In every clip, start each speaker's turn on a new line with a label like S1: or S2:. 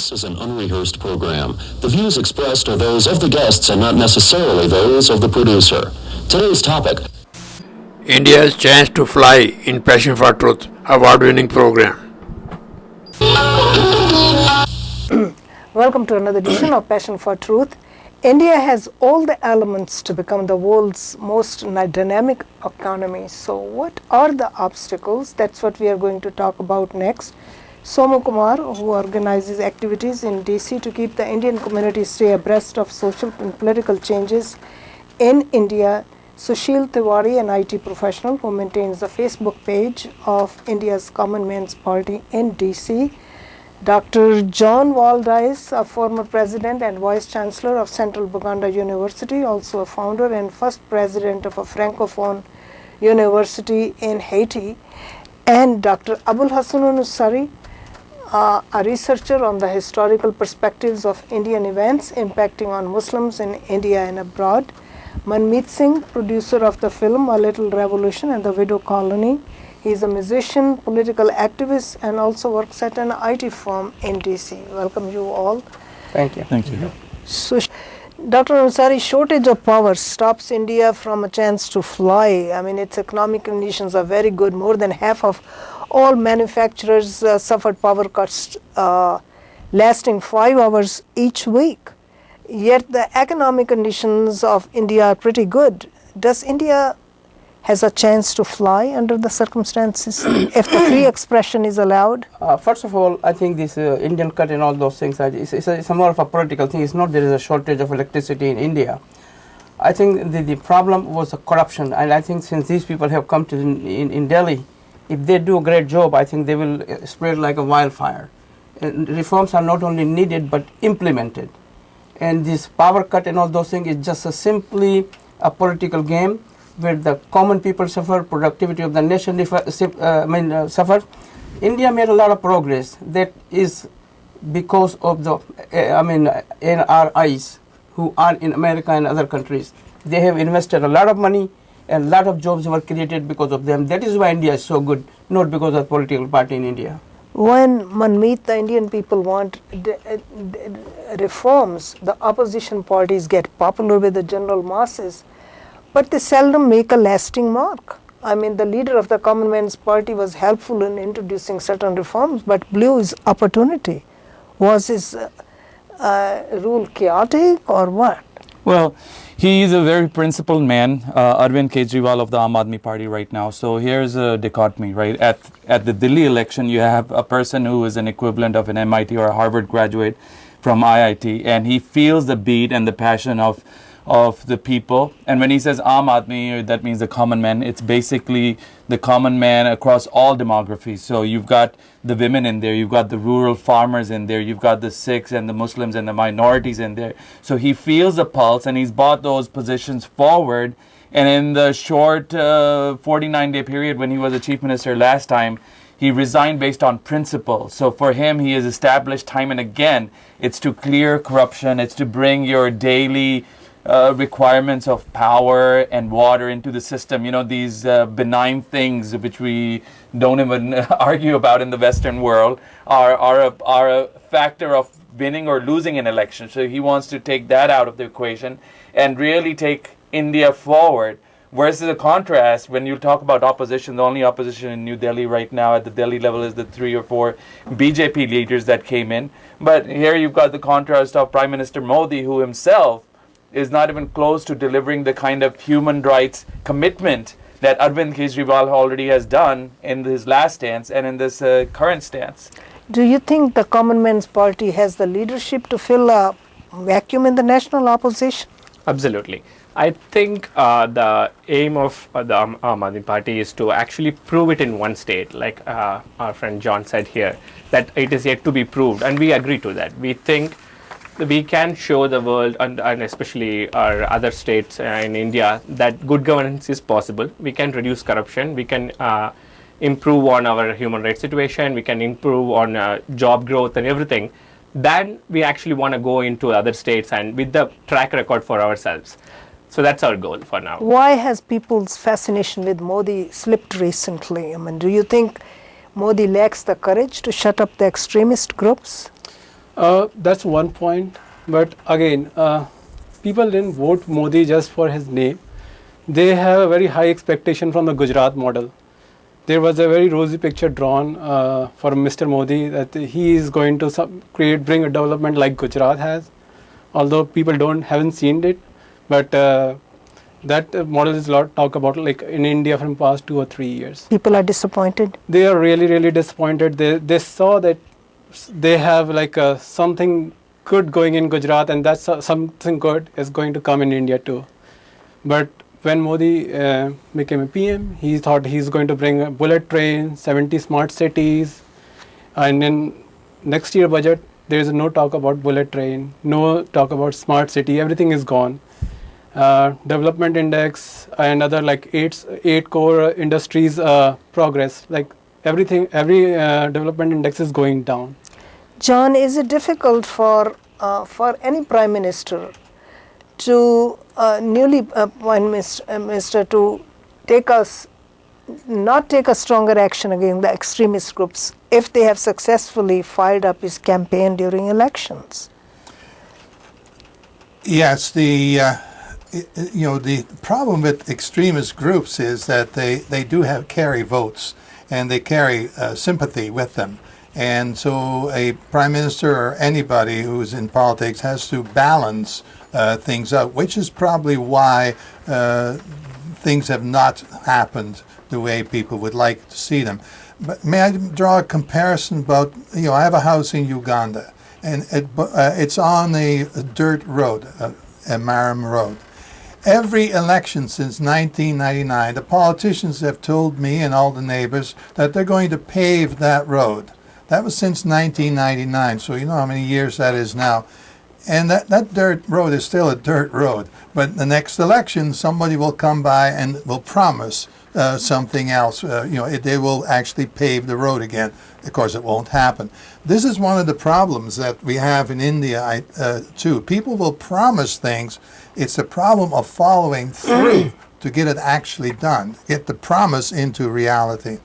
S1: This is an unrehearsed program. The views expressed are those of the guests and not necessarily those of the producer. Today's topic:
S2: India's chance to fly in Passion for Truth, award-winning program.
S3: Welcome to another edition of Passion for Truth. India has all the elements to become the world's most dynamic economy. So what are the obstacles? That's what we are going to talk about next. Somu Kumar, who organizes activities in DC to keep the Indian community stay abreast of social and political changes in India. Sushil Tiwari, an IT professional who maintains the Facebook page of India's Common Man's Party in DC. Dr. John Waldice, a former president and vice chancellor of Central Buganda University, also a founder and first president of a francophone university in Haiti. And Dr. Abul Hassanun Usari, a researcher on the historical perspectives of Indian events impacting on Muslims in India and abroad. Manmeet Singh, producer of the film A Little Revolution and the Widow Colony. He is a musician, political activist, and also works at an IT firm in DC. Welcome you all.
S4: Thank you.
S5: Thank you.
S3: So, Dr. Ansari, shortage of power stops India from a chance to fly. I mean, its economic conditions are very good. More than half of all manufacturers suffered power cuts lasting 5 hours each week. Yet the economic conditions of India are pretty good. Does India has a chance to fly under the circumstances if the free expression is allowed?
S4: First of all, I think this Indian cut and all those things, it's more of a political thing. It's not there is a shortage of electricity in India. I think the problem was corruption, and I think since these people have come to in Delhi, if they do a great job, I think they will spread like a wildfire. And reforms are not only needed but implemented. And this power cut and all those things is just simply a political game where the common people suffer, productivity of the nation suffer. India made a lot of progress. That is because of the NRIs who are in America and other countries. They have invested a lot of money and a lot of jobs were created because of them. That is why India is so good, not because of the political party in India.
S3: When Manmeet, the Indian people want reforms, the opposition parties get popular with the general masses, but they seldom make a lasting mark. I mean, the leader of the Common Man's Party was helpful in introducing certain reforms, but blew his opportunity. Was his rule chaotic or what?
S5: Well, he is a very principled man, Arvind Kejriwal of the Aam Aadmi Party right now. So here's a dichotomy, right? At the Delhi election, you have a person who is an equivalent of an MIT or a Harvard graduate from IIT, and he feels the beat and the passion of the people. And when he says Aam Aadmi, that means the common man. It's basically the common man across all demographies. So you've got the women in there, you've got the rural farmers in there, you've got the Sikhs and the Muslims and the minorities in there. So he feels the pulse and he's brought those positions forward. And in the short 49-day period when he was the chief minister last time, he resigned based on principle. So for him, he has established time and again, it's to clear corruption, it's to bring your daily requirements of power and water into the system. You know, these benign things which we don't even argue about in the Western world are a factor of winning or losing an election. So he wants to take that out of the equation and really take India forward. Whereas the contrast, when you talk about opposition, the only opposition in New Delhi right now at the Delhi level is the 3 or 4 BJP leaders that came in. But here you've got the contrast of Prime Minister Modi, who himself is not even close to delivering the kind of human rights commitment that Arvind Kejriwal already has done in his last stance and in this current stance.
S3: Do you think the Common Man's Party has the leadership to fill a vacuum in the national opposition?
S6: Absolutely. I think the aim of the Aam Aadmi Party is to actually prove it in one state, like our friend John said here, that it is yet to be proved, and we agree to that. We think we can show the world and especially our other states in India that good governance is possible. We can reduce corruption, we can improve on our human rights situation, we can improve on job growth and everything. Then we actually want to go into other states and with the track record for ourselves. So that's our goal for now.
S3: Why has people's fascination with Modi slipped recently? I mean, do you think Modi lacks the courage to shut up the extremist groups?
S7: That's one point. But again, people didn't vote Modi just for his name. They have a very high expectation from the Gujarat model. There was a very rosy picture drawn for Mr. Modi that he is going to bring a development like Gujarat has, although people haven't seen it. But that model is a lot talk about like in India from past 2 or 3 years.
S3: People are disappointed.
S7: They are really, really disappointed. They saw that they have like something good going in Gujarat, and that's something good is going to come in India too. But when Modi became a PM, he thought he's going to bring a bullet train, 70 smart cities, and in next year budget, there is no talk about bullet train, no talk about smart city, everything is gone. Development index and other like eight core industries progress, like every development index is going down.
S3: John, is it difficult for any prime minister to newly appointed minister to not take a stronger action against the extremist groups if they have successfully fired up his campaign during elections?
S8: Yes, the problem with extremist groups is that they do carry votes, and they carry sympathy with them. And so a prime minister or anybody who's in politics has to balance things out, which is probably why things have not happened the way people would like to see them. But may I draw a comparison about, I have a house in Uganda, and it's on a dirt road, a Maram Road. Every election since 1999, the politicians have told me and all the neighbors that they're going to pave that road. That was since 1999, so you know how many years that is now. And that dirt road is still a dirt road. But the next election, somebody will come by and will promise something else. They will actually pave the road again. Of course, it won't happen. This is one of the problems that we have in India, too. People will promise things. It's a problem of following through to get it actually done, get the promise into reality.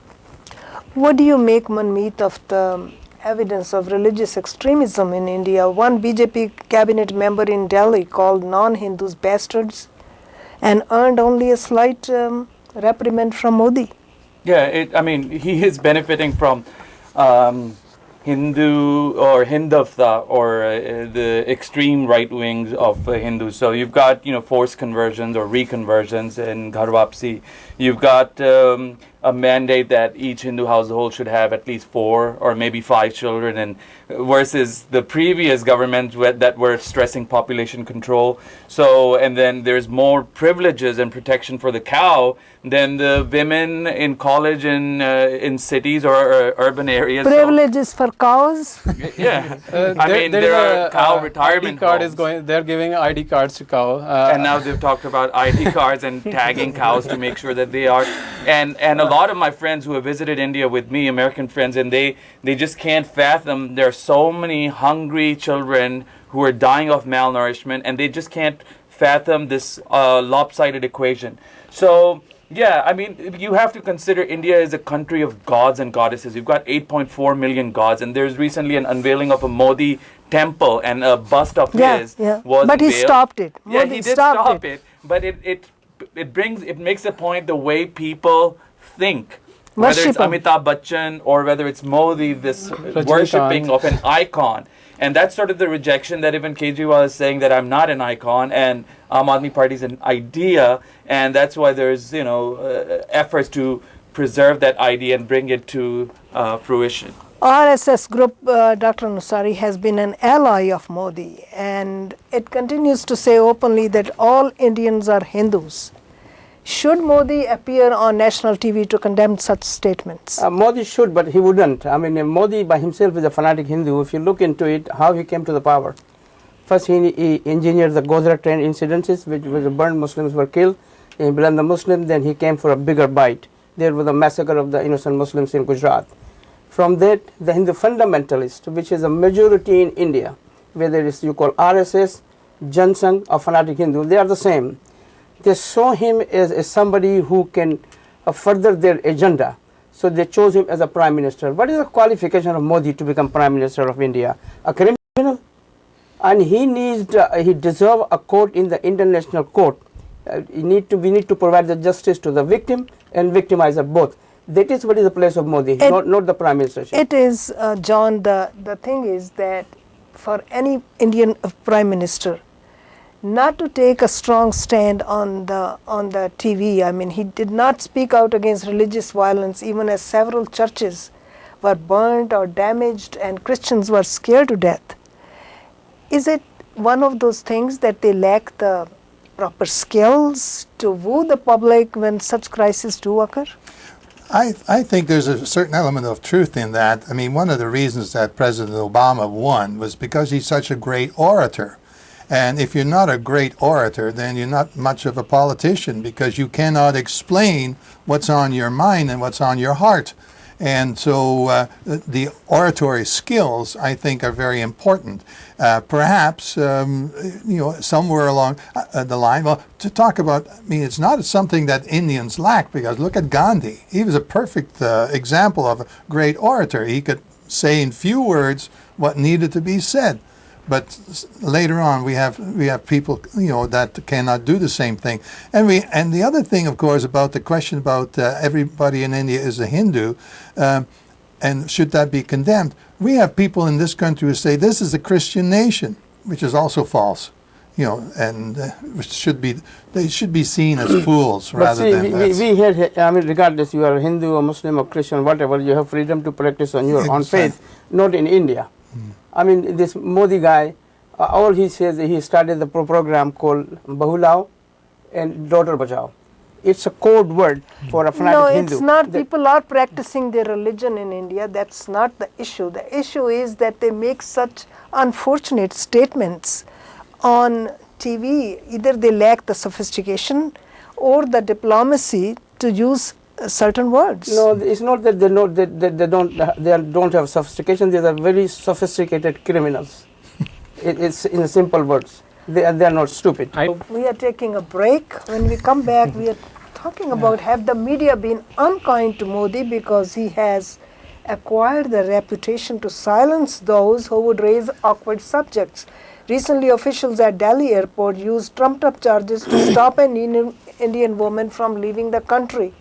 S3: What do you make, Manmeet, of the evidence of religious extremism in India? One BJP cabinet member in Delhi called non-Hindus bastards and earned only a slight reprimand from Modi.
S5: Yeah, he is benefiting from Hindu or Hindutva or the extreme right wings of Hindus. So you've got forced conversions or reconversions in Ghar Wapsi. You've got a mandate that each Hindu household should have at least 4 or maybe 5 children, and versus the previous government that were stressing population control. So, and then there's more privileges and protection for the cow than the women in college in cities or urban areas.
S3: Privileges for cows?
S5: Yeah. There are cow retirement
S7: ID card
S5: homes.
S7: they're giving ID cards to cow.
S5: And now they've talked about ID cards and tagging cows to make sure that they are. And a lot of my friends who have visited India with me, American friends, and they just can't fathom there are so many hungry children who are dying of malnourishment, and they just can't fathom this lopsided equation. So, yeah, you have to consider India is a country of gods and goddesses. You've got 8.4 million gods, and there's recently an unveiling of a Modi temple, and a bust of his was
S3: But he
S5: unveiled.
S3: stopped it.
S5: Yeah,
S3: Modi
S5: he did
S3: stopped
S5: it. But it makes a point the way people think. Whether it's
S3: Worship him.
S5: Amitabh Bachchan or whether it's Modi, this worshipping of an icon. And that's sort of the rejection that even Kejriwal is saying that I'm not an icon, and Aam Aadmi Party is an idea, and that's why there's efforts to preserve that idea and bring it to fruition.
S3: RSS group, Dr. Ansari, has been an ally of Modi, and it continues to say openly that all Indians are Hindus. Should Modi appear on national TV to condemn such statements?
S4: Modi should, but he wouldn't. Modi by himself is a fanatic Hindu. If you look into it, how he came to the power. First, he engineered the Godhra train incidences, which was burned, Muslims were killed. He blamed the Muslims, then he came for a bigger bite. There was a massacre of the innocent Muslims in Gujarat. From that, the Hindu fundamentalist, which is a majority in India, whether it's you call RSS, Jan Sangh, or fanatic Hindu, they are the same. They saw him as somebody who can further their agenda. So they chose him as a prime minister. What is the qualification of Modi to become prime minister of India? A criminal? and he deserve a court in the international court. We need to provide the justice to the victim and victimizer both. That is what is the place of Modi, not the Prime Minister.
S3: It is, John, the thing is that for any Indian Prime Minister not to take a strong stand on the TV. I mean, he did not speak out against religious violence, even as several churches were burnt or damaged and Christians were scared to death. Is it one of those things that they lack the proper skills to woo the public when such crises do occur?
S8: I think there's a certain element of truth in that. I mean, one of the reasons that President Obama won was because he's such a great orator. And if you're not a great orator, then you're not much of a politician, because you cannot explain what's on your mind and what's on your heart. And so the oratory skills, I think, are very important. Perhaps, somewhere along the line, well, to talk about, I mean, it's not something that Indians lack, because look at Gandhi. He was a perfect example of a great orator. He could say in few words what needed to be said. But later on, we have people, that cannot do the same thing. And the other thing, of course, about the question about everybody in India is a Hindu, and should that be condemned? We have people in this country who say this is a Christian nation, which is also false. And they should be seen as fools rather than.
S4: We here, I mean, regardless you are Hindu or Muslim or Christian, whatever, you have freedom to practice on your own faith. Not in India. I mean, this Modi guy, all he says, he started the program called Bahulao and Daughter Bachao. It's a code word for a fanatic Hindu.
S3: No, it's not. People are practicing their religion in India. That's not the issue. The issue is that they make such unfortunate statements on TV. Either they lack the sophistication or the diplomacy to use certain words.
S4: No, it's not that they don't have sophistication. They are very sophisticated criminals. It's in simple words. They are not stupid.
S3: We are taking a break. When we come back, we are talking about, have the media been unkind to Modi because he has acquired the reputation to silence those who would raise awkward subjects. Recently, officials at Delhi airport used trumped-up charges to stop an Indian woman from leaving the country.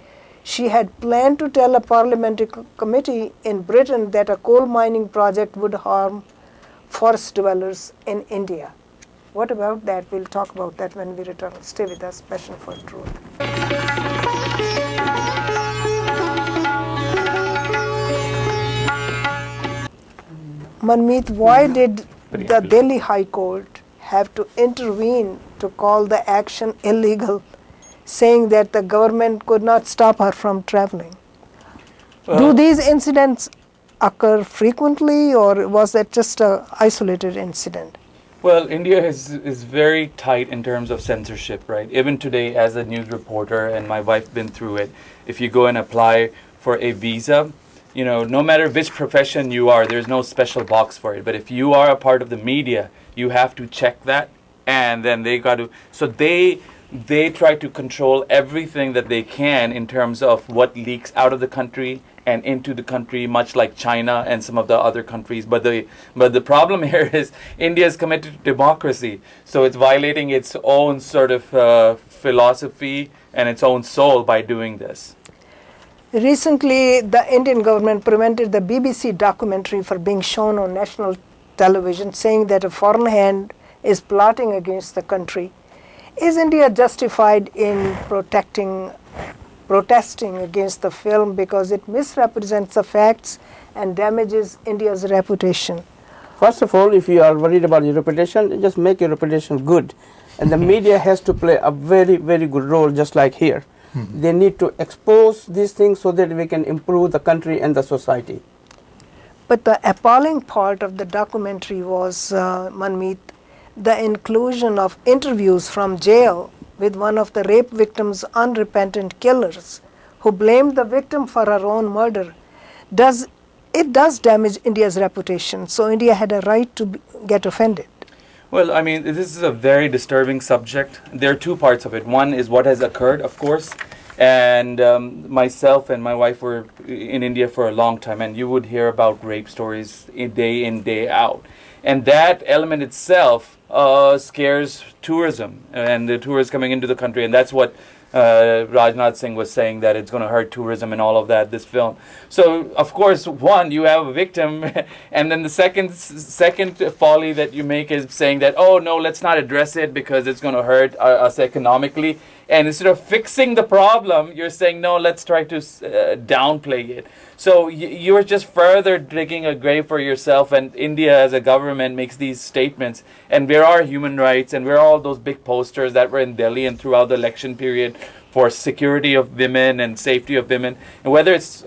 S3: She had planned to tell a parliamentary committee in Britain that a coal mining project would harm forest dwellers in India. What about that? We'll talk about that when we return. Stay with us, Passion for Truth. Manmeet, why did the Delhi High Court have to intervene to call the action illegal, saying that the government could not stop her from traveling? Do these incidents occur frequently, or was that just an isolated incident?
S5: Well, India is very tight in terms of censorship, right? Even today, as a news reporter, and my wife been through it, if you go and apply for a visa, no matter which profession you are, there's no special box for it. But if you are a part of the media, you have to check that, and then they got to. So they try to control everything that they can in terms of what leaks out of the country and into the country, much like China and some of the other countries. But the problem here is India is committed to democracy, so it's violating its own sort of philosophy and its own soul by doing this.
S3: Recently, the Indian government prevented the BBC documentary from being shown on national television, saying that a foreign hand is plotting against the country. Is India justified in protesting against the film because it misrepresents the facts and damages India's reputation?
S4: First of all, if you are worried about your reputation, just make your reputation good. And the media has to play a very, very good role, just like here. They need to expose these things so that we can improve the country and the society.
S3: But the appalling part of the documentary was, Manmeet, the inclusion of interviews from jail with one of the rape victim's unrepentant killers, who blamed the victim for her own murder. It does damage India's reputation, so India had a right to get offended.
S5: Well, I mean, this is a very disturbing subject. There are two parts of it. One is what has occurred, of course, and myself and my wife were in India for a long time, and you would hear about rape stories day in, day out. And that element itself scares tourism and the tourists coming into the country. And that's what Rajnath Singh was saying, that it's going to hurt tourism and all of that, this film. So, of course, one, you have a victim, and then the second folly that you make is saying that, oh, no, let's not address it because it's going to hurt us economically. And instead of fixing the problem, you're saying, no, let's try to downplay it. So you're just further digging a grave for yourself, and India as a government makes these statements. And where are human rights, and where are all those big posters that were in Delhi and throughout the election period for security of women and safety of women, and whether it's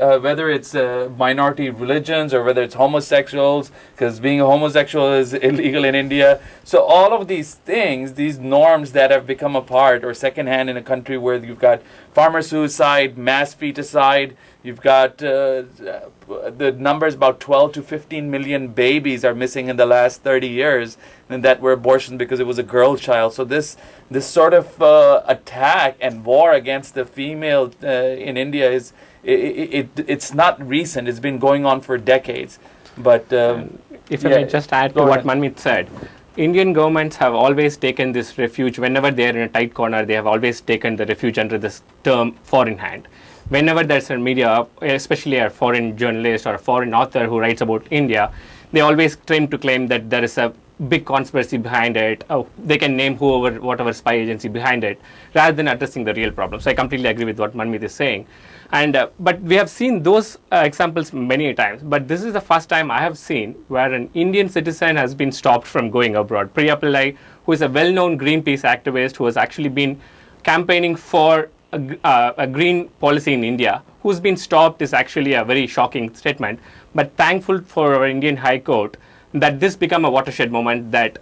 S5: minority religions or whether it's homosexuals, because being a homosexual is illegal in India. So all of these things, these norms that have become a part or secondhand in a country where you've got farmer suicide, mass feticide, you've got the numbers about 12 to 15 million babies are missing in the last 30 years, and that were abortions because it was a girl child. So this sort of attack and war against the female in India is it's not recent. It's been going on for decades. But
S6: if I may just add to what Manmeet said, Indian governments have always taken this refuge whenever they are in a tight corner. They have always taken the refuge under this term foreign hand. Whenever there's a media, especially a foreign journalist or a foreign author who writes about India, they always claim that there is a big conspiracy behind it. Oh, they can name whatever spy agency behind it, rather than addressing the real problem. So I completely agree with what Manmeet is saying. And but we have seen those examples many times. But this is the first time I have seen where an Indian citizen has been stopped from going abroad. Priya Pillai, who is a well-known Greenpeace activist who has actually been campaigning for a green policy in India, who's been stopped, is actually a very shocking statement. But thankful for our Indian High Court that this become a watershed moment, that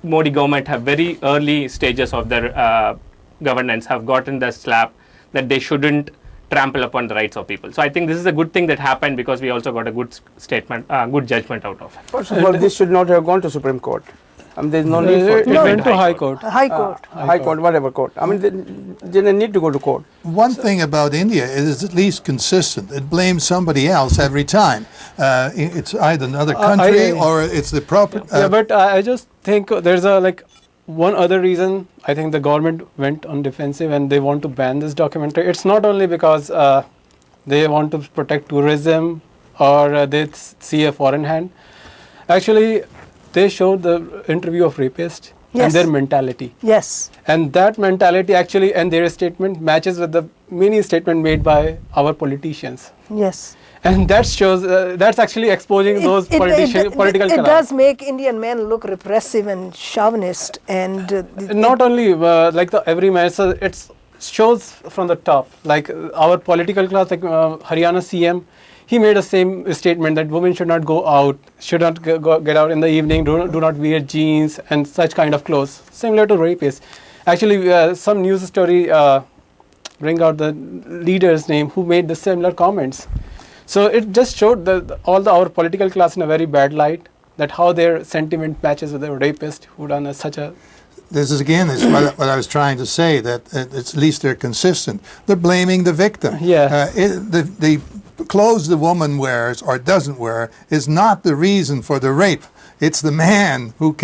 S6: Modi government have very early stages of their governance have gotten the slap that they shouldn't trample upon the rights of people. So I think this is a good thing that happened, because we also got a good statement, good judgment out of it.
S4: First of all, this should not have gone to Supreme Court. I mean, there's no need for it.
S7: It went to High Court.
S3: High Court.
S4: High Court, whatever court. I mean, they didn't need to go to court.
S8: One thing about India is it's at least consistent. It blames somebody else every time. It's either another country or it's the proper.
S7: Yeah, but I just think there's one other reason. I think the government went on defensive and they want to ban this documentary. It's not only because they want to protect tourism or they see a foreign hand. Actually, they showed the interview of rapists and their mentality.
S3: Yes.
S7: And that mentality actually, and their statement matches with the many statement made by our politicians.
S3: Yes.
S7: And that shows, that's actually exposing those political
S3: It does make Indian men look repressive and chauvinist. And
S7: not only like the everyman, so it shows from the top. Like our political class, like Haryana CM, he made the same statement that women should not go out, should not get out in the evening, do not wear jeans and such kind of clothes, similar to rapists. Actually, some news story bring out the leader's name who made the similar comments. So it just showed our political class in a very bad light, that how their sentiment matches with the rapist who done such a...
S8: This is again what I was trying to say, that at least they're consistent. They're blaming the victim.
S7: Yeah.
S8: The clothes the woman wears or doesn't wear is not the reason for the rape. It's the man who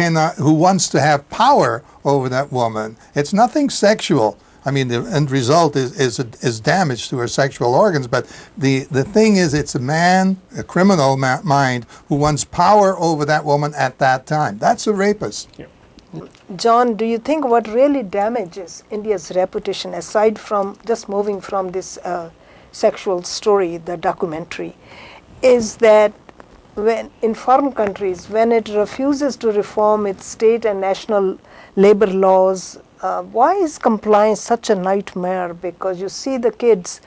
S8: wants to have power over that woman. It's nothing sexual. I mean, the end result is damage to her sexual organs, but the thing is, it's a man, a criminal mind, who wants power over that woman at that time. That's a rapist.
S6: Yeah.
S3: John, do you think what really damages India's reputation, aside from just moving from this sexual story, the documentary, is that when in foreign countries, when it refuses to reform its state and national labor laws, why is compliance such a nightmare? Because you see the kids,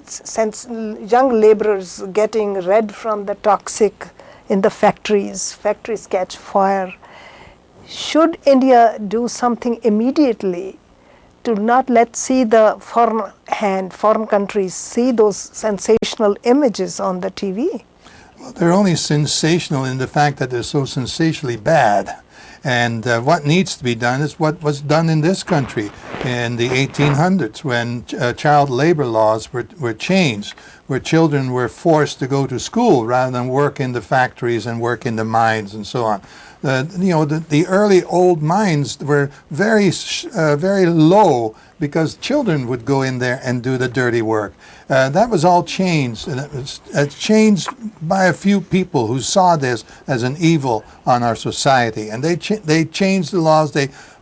S3: since young laborers getting red from the toxic in the factories catch fire. Should India do something immediately to not see the foreign countries see those sensational images on the TV?
S8: Well, they're only sensational in the fact that they're so sensationally bad. And what needs to be done is what was done in this country. in the 1800s when child labor laws were changed, where children were forced to go to school rather than work in the factories and work in the mines and so on. The early old mines were very low because children would go in there and do the dirty work. That was all changed, and it's changed by a few people who saw this as an evil on our society, and they changed the laws.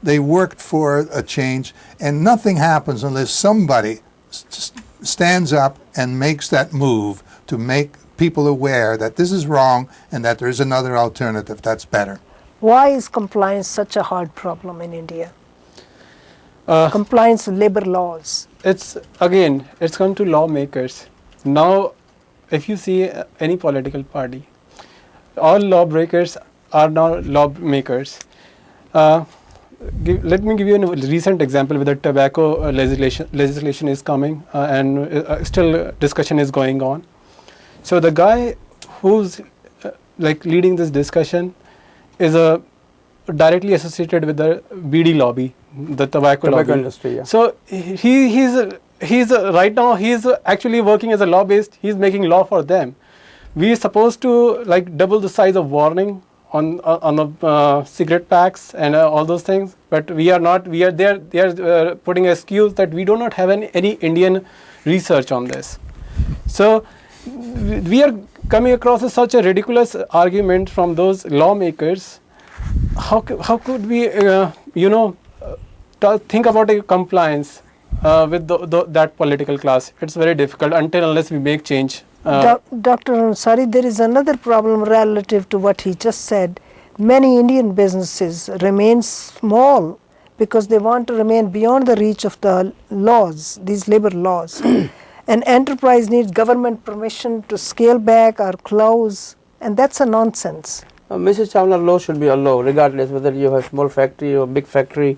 S8: They worked for a change, and nothing happens unless somebody stands up and makes that move to make people aware that this is wrong and that there is another alternative that's better.
S3: Why is compliance such a hard problem in India? Compliance with labor laws.
S7: It's come to lawmakers. Now, if you see any political party, all lawbreakers are now lawmakers. Let me give you a recent example where the tobacco legislation is coming and still discussion is going on. So the guy who's leading this discussion is directly associated with the BD lobby, the tobacco lobby.
S4: industry. Yeah.
S7: So he's right now he's actually working as a lobbyist. He's making law for them. We are supposed to double the size of warning on the cigarette packs and all those things, but we are not. They are putting an excuse that we do not have any Indian research on this. So we are coming across such a ridiculous argument from those lawmakers. How could we think about a compliance with that political class? It's very difficult unless we make change.
S3: Dr. Ansari, there is another problem relative to what he just said. Many Indian businesses remain small because they want to remain beyond the reach of the laws, these labor laws. An enterprise needs government permission to scale back or close, and that's a nonsense.
S4: Mrs. Chawla, law should be a law, regardless whether you have small factory or big factory,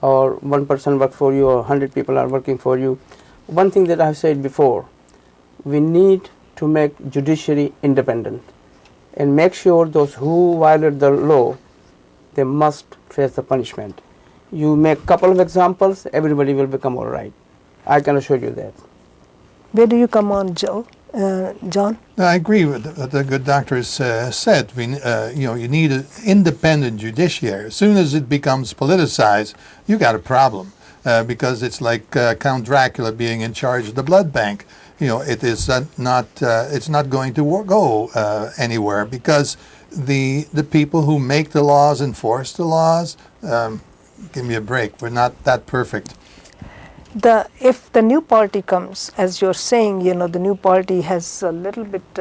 S4: or one person work for you or 100 people are working for you. One thing that I have said before, we need to make judiciary independent and make sure those who violate the law, they must face the punishment. You make a couple of examples, everybody will become all right. I can assure you that.
S3: Where do you come on, John?
S8: I agree with what the good doctor has said. You need an independent judiciary. As soon as it becomes politicized, you got a problem because it's like Count Dracula being in charge of the blood bank. It is not. It's not going to go anywhere because the people who make the laws enforce the laws. Give me a break. We're not that perfect.
S3: If the new party comes, as you're saying, the new party has a little bit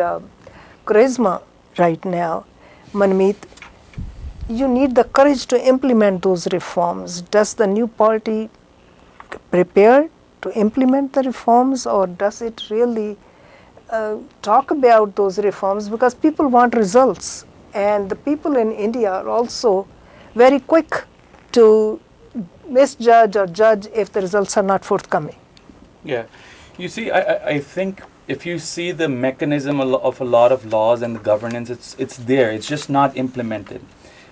S3: charisma right now. Manmeet, you need the courage to implement those reforms. Does the new party prepare to implement the reforms, or does it really talk about those reforms? Because people want results, and the people in India are also very quick to misjudge or judge if the results are not forthcoming.
S5: Yeah. You see, I think if you see the mechanism of a lot of laws and the governance, it's there. It's just not implemented.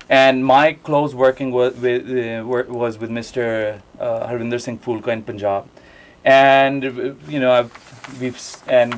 S5: And my close working was with Mr. Harvinder Singh Phulka in Punjab. And, and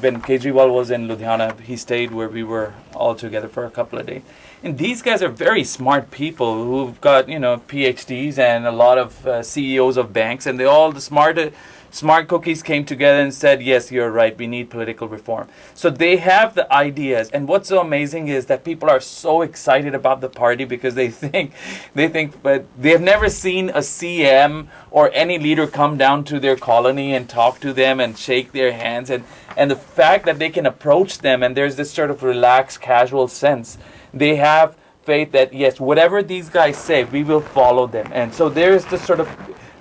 S5: when Kejriwal was in Ludhiana, he stayed where we were all together for a couple of days. And these guys are very smart people who've got, PhDs and a lot of CEOs of banks, and the smart cookies came together and said, yes, you're right, we need political reform. So they have the ideas, and what's so amazing is that people are so excited about the party because they think, but they have never seen a CM or any leader come down to their colony and talk to them and shake their hands, and the fact that they can approach them and there's this sort of relaxed, casual sense. They have faith that, yes, whatever these guys say, we will follow them. And so there is this sort of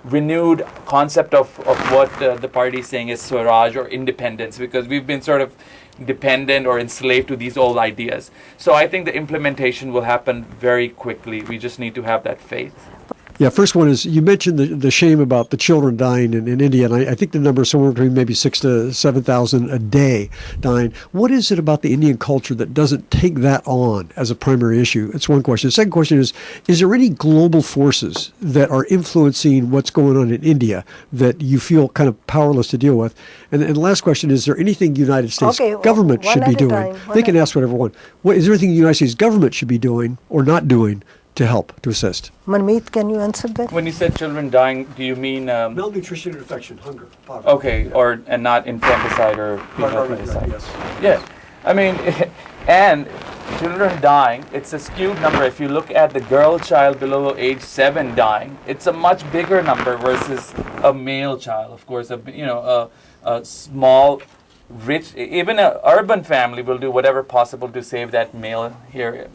S5: renewed concept of what the party is saying is Swaraj or independence, because we've been sort of dependent or enslaved to these old ideas. So I think the implementation will happen very quickly. We just need to have that faith.
S9: Yeah, first one is you mentioned the shame about the children dying in India, and I think the number is somewhere between maybe 6,000 to 7,000 a day dying. What is it about the Indian culture that doesn't take that on as a primary issue? That's one question. The second question is there any global forces that are influencing what's going on in India that you feel kind of powerless to deal with? And the last question, is there anything the United States government
S3: one
S9: should be
S3: at a
S9: doing?
S3: time,
S9: They can ask whatever one. Is there anything the United States government should be doing or not doing to help, to assist?
S3: Manmeet, can you answer that?
S5: When you said children dying, do you mean
S9: Malnutrition, infection, hunger, poverty.
S5: okay, or and not infanticide or female
S9: Right,
S5: infanticide?
S9: yes.
S5: Yeah, I mean, and children dying, it's a skewed number. If you look at the girl child below age 7 dying, it's a much bigger number versus a male child. Of course, a small, rich, even an urban family will do whatever possible to save that male here,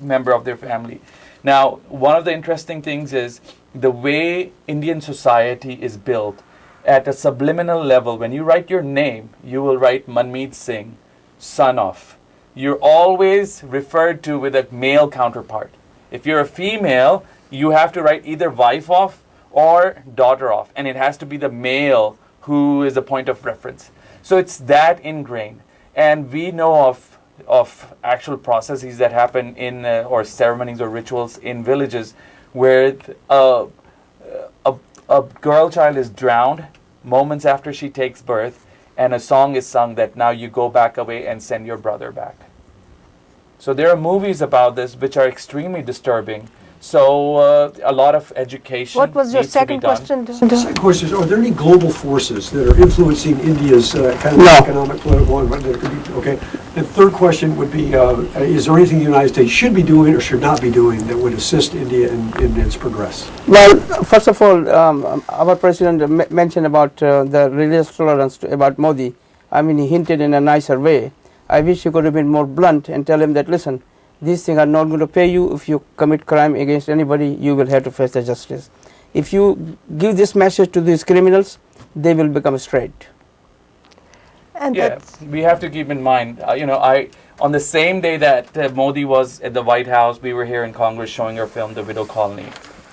S5: member of their family. Now, one of the interesting things is the way Indian society is built at a subliminal level. When you write your name, you will write Manmeet Singh, son of. You're always referred to with a male counterpart. If you're a female, you have to write either wife of or daughter of, and it has to be the male who is a point of reference. So it's that ingrained. And we know of actual processes that happen in or ceremonies or rituals in villages where a girl child is drowned moments after she takes birth, and a song is sung that now you go back away and send your brother back. So there are movies about this which are extremely disturbing. So a lot of education.
S3: What was your
S5: needs to be
S3: second
S5: done.
S3: question?
S9: The second question is, are there any global forces that are influencing India's kind of
S4: No.
S9: economic, political, and that could be, okay? The third question would be, is there anything the United States should be doing or should not be doing that would assist India in its progress?
S4: Well, first of all, our president mentioned about the religious tolerance about Modi. I mean, he hinted in a nicer way. I wish he could have been more blunt and tell him that, listen, these things are not going to pay you. If you commit crime against anybody, you will have to face the justice. If you give this message to these criminals, they will become straight.
S3: And
S5: Yeah,
S3: that's,
S5: we have to keep in mind, on the same day that Modi was at the White House, we were here in Congress showing our film, The Widow Colony.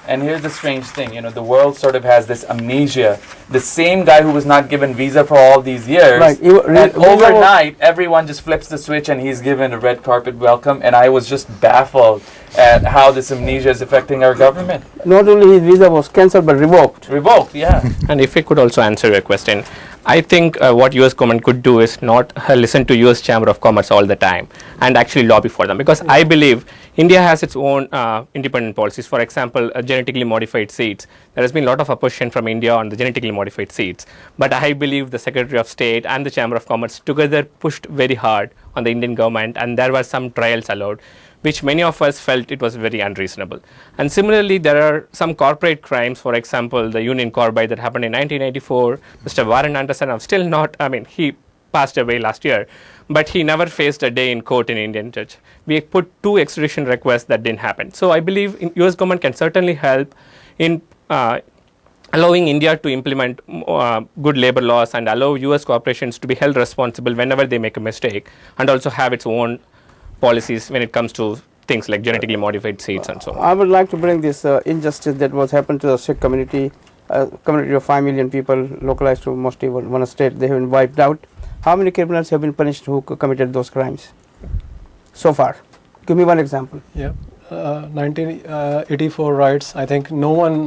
S5: And here's the strange thing, the world sort of has this amnesia. The same guy who was not given visa for all these years,
S4: Right.
S5: and overnight, everyone just flips the switch and he's given a red carpet welcome. And I was just baffled at how this amnesia is affecting our government.
S4: Not only his visa was cancelled, but revoked.
S5: Revoked, yeah.
S6: And if we could also answer your question, I think what US government could do is not listen to US Chamber of Commerce all the time and actually lobby for them, because I believe India has its own independent policies. For example, genetically modified seeds. There has been a lot of opposition from India on the genetically modified seeds, but I believe the Secretary of State and the Chamber of Commerce together pushed very hard on the Indian government, and there were some trials allowed, which many of us felt it was very unreasonable. And similarly, there are some corporate crimes, for example, the Union Carbide that happened in 1984. Mr. Warren Anderson, I'm still not, he passed away last year, but he never faced a day in court in Indian judge. We put 2 extradition requests that didn't happen. So I believe US government can certainly help in allowing India to implement good labor laws and allow US corporations to be held responsible whenever they make a mistake, and also have its own policies when it comes to things like genetically modified seeds and so on.
S4: I would like to bring this injustice that was happened to the Sikh community, community of 5 million people, localized to mostly one state. They have been wiped out. How many criminals have been punished who committed those crimes so far? Give me one example.
S7: Yeah, 1984 riots. I think no one.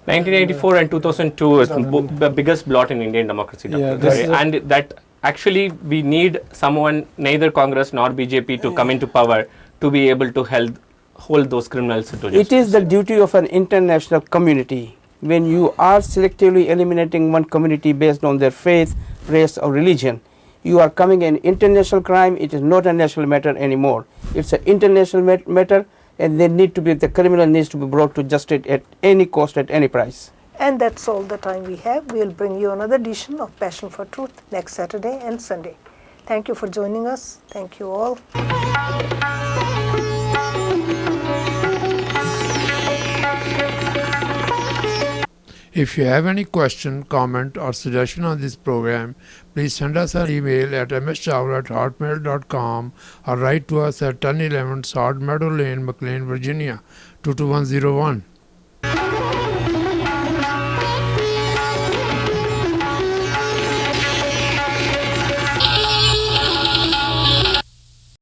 S6: 1984 and 2002 is the biggest blot in Indian democracy, Dr.
S7: Yeah,
S6: Ghare. And that actually we need someone, neither Congress nor BJP, to come into power to be able to hold those criminals to justice.
S4: It is the duty of an international community. When you are selectively eliminating one community based on their faith, race or religion, you are coming an international crime. It is not a national matter anymore. It's an international matter, and the criminal needs to be brought to justice at any cost, at any price.
S3: and that's all the time we have. We'll bring you another edition of Passion for Truth next Saturday and Sunday. Thank you for joining us. Thank you all.
S10: If you have any question, comment, or suggestion on this program, please send us an email at mschawla@hotmail.com or write to us at 1011 Salt Meadow Lane, McLean, Virginia 22101.